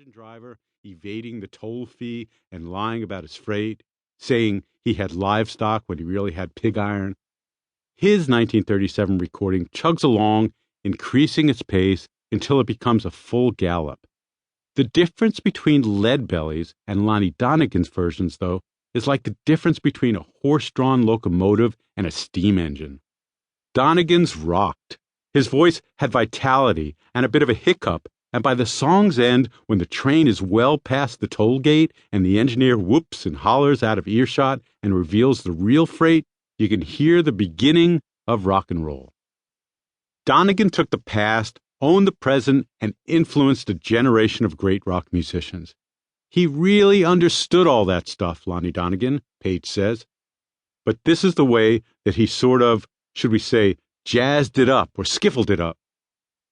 engine driver evading the toll fee and lying about his freight, saying he had livestock when he really had pig iron. His 1937 recording chugs along, increasing its pace until it becomes a full gallop. The difference between Leadbelly's and Lonnie Donegan's versions, though, is like the difference between a horse-drawn locomotive and a steam engine. Donegan's rocked. His voice had vitality and a bit of a hiccup, and by the song's end, when the train is well past the toll gate and the engineer whoops and hollers out of earshot and reveals the real freight, you can hear the beginning of rock and roll. Donegan took the past, owned the present, and influenced a generation of great rock musicians. He really understood all that stuff, Lonnie Donegan, Page says. But this is the way that he sort of, should we say, jazzed it up or skiffled it up.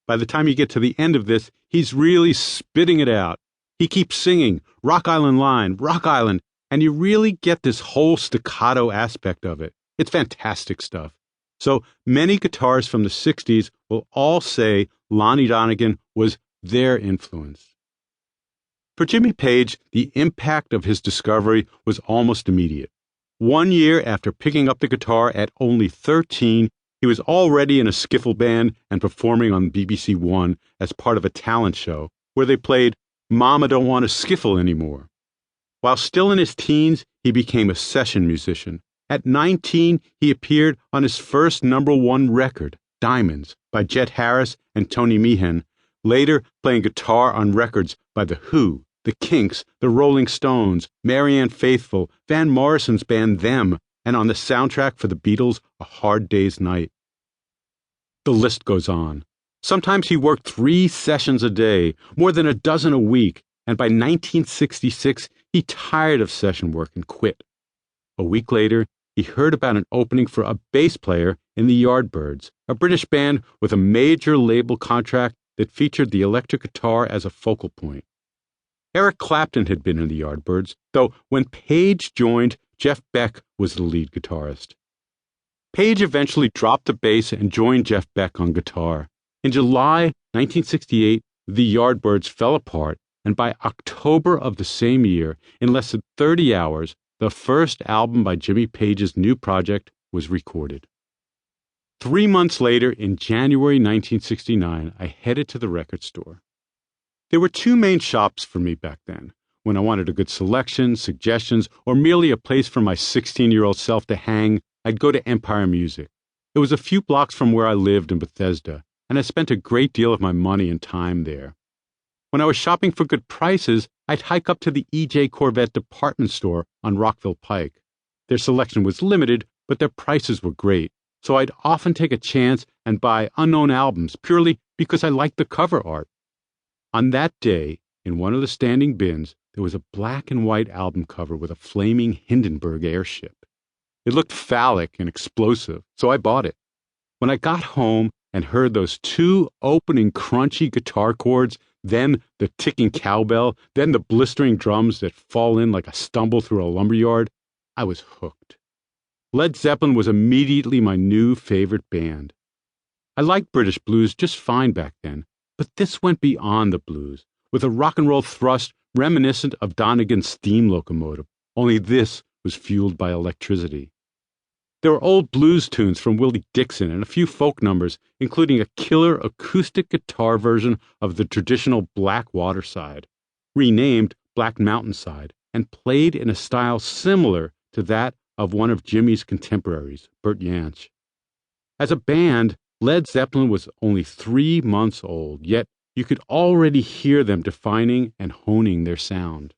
By the time you get to the end of this, he's really spitting it out. He keeps singing, Rock Island Line, Rock Island, and you really get this whole staccato aspect of it. It's fantastic stuff. So many guitarists from the 60s will all say Lonnie Donegan was their influence. For Jimmy Page, the impact of his discovery was almost immediate. 1 year after picking up the guitar at only 13, he was already in a skiffle band and performing on BBC One as part of a talent show where they played Mama Don't Want to Skiffle Anymore. While still in his teens, he became a session musician. At 19, he appeared on his first #1 record, Diamonds, by Jet Harris and Tony Meehan, later playing guitar on records by The Who, The Kinks, The Rolling Stones, Marianne Faithfull, Van Morrison's band Them, and on the soundtrack for the Beatles' A Hard Day's Night. The list goes on. Sometimes he worked 3 sessions a day, more than a dozen a week, and by 1966, he tired of session work and quit. A week later, he heard about an opening for a bass player in the Yardbirds, a British band with a major label contract that featured the electric guitar as a focal point. Eric Clapton had been in the Yardbirds, though when Page joined, Jeff Beck was the lead guitarist. Page eventually dropped the bass and joined Jeff Beck on guitar. In July 1968, the Yardbirds fell apart, and by October of the same year, in less than 30 hours, the first album by Jimmy Page's new project was recorded. 3 months later, in January 1969, I headed to the record store. There were 2 main shops for me back then. When I wanted a good selection, suggestions, or merely a place for my 16-year-old self to hang, I'd go to Empire Music. It was a few blocks from where I lived in Bethesda, and I spent a great deal of my money and time there. When I was shopping for good prices, I'd hike up to the E.J. Corvette department store on Rockville Pike. Their selection was limited, but their prices were great, so I'd often take a chance and buy unknown albums purely because I liked the cover art. On that day, in one of the standing bins, there was a black and white album cover with a flaming Hindenburg airship. It looked phallic and explosive, so I bought it. When I got home and heard those 2 opening crunchy guitar chords, then the ticking cowbell, then the blistering drums that fall in like a stumble through a lumberyard, I was hooked. Led Zeppelin was immediately my new favorite band. I liked British blues just fine back then, but this went beyond the blues, with a rock and roll thrust reminiscent of Donegan's steam locomotive, only this was fueled by electricity. There were old blues tunes from Willie Dixon and a few folk numbers, including a killer acoustic guitar version of the traditional Black Water Side, renamed Black Mountain Side, and played in a style similar to that of one of Jimmy's contemporaries, Bert Jansch. As a band, Led Zeppelin was only 3 months old, yet you could already hear them defining and honing their sound.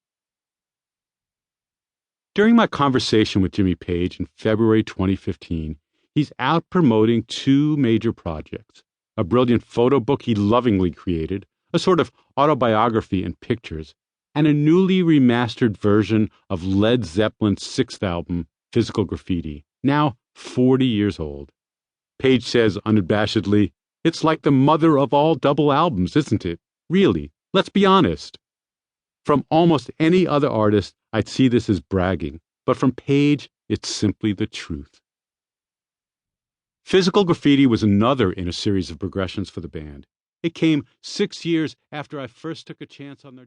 During my conversation with Jimmy Page in February 2015, he's out promoting 2 major projects, a brilliant photo book he lovingly created, a sort of autobiography in pictures, and a newly remastered version of Led Zeppelin's 6th album, Physical Graffiti, now 40 years old. Page says unabashedly, "It's like the mother of all double albums, isn't it? Really, let's be honest." From almost any other artist, I'd see this as bragging, but from Page, it's simply the truth. Physical Graffiti was another in a series of progressions for the band. It came 6 years after I first took a chance on their